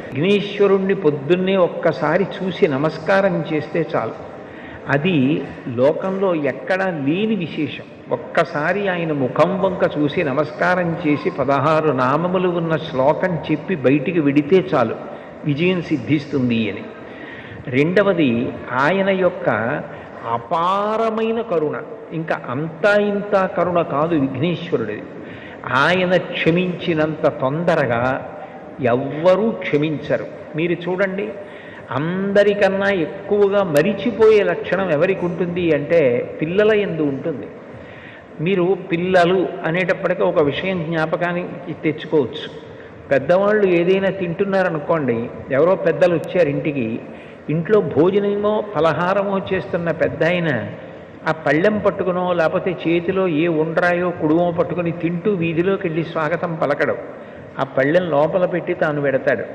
విఘ్నేశ్వరుణ్ణి పొద్దున్నే ఒక్కసారి చూసి నమస్కారం చేస్తే చాలు. అది లోకంలో ఎక్కడా లేని విశేషం. ఒక్కసారి ఆయన ముఖం వంక చూసి నమస్కారం చేసి 16 నామములు ఉన్న శ్లోకం చెప్పి బయటికి విడితే చాలు, విజయం సిద్ధిస్తుంది అని. రెండవది ఆయన యొక్క అపారమైన కరుణ. ఇంకా అంతా ఇంత కరుణ కాదు విఘ్నేశ్వరుడిది. ఆయన క్షమించినంత తొందరగా ఎవ్వరూ క్షమించరు. మీరు చూడండి, అందరికన్నా ఎక్కువగా మరిచిపోయే లక్షణం ఎవరికి ఉంటుంది అంటే పిల్లల యందు ఉంటుంది. మీరు పిల్లలు అనేటప్పటికీ ఒక విషయం జ్ఞాపకానికి తెచ్చుకోవచ్చు. పెద్దవాళ్ళు ఏదైనా తింటున్నారనుకోండి, ఎవరో పెద్దలు వచ్చారు ఇంటికి, ఇంట్లో భోజనమో ఫలహారమో చేస్తున్న పెద్ద ఆయన ఆ పళ్ళెం పట్టుకునో లేకపోతే చేతిలో ఏ ఉండ్రాయో కుడుమో పట్టుకుని తింటూ వీధిలోకి వెళ్ళి స్వాగతం పలకడం, ఆ పళ్ళెం లోపల పెట్టి తాను పెడతాడు.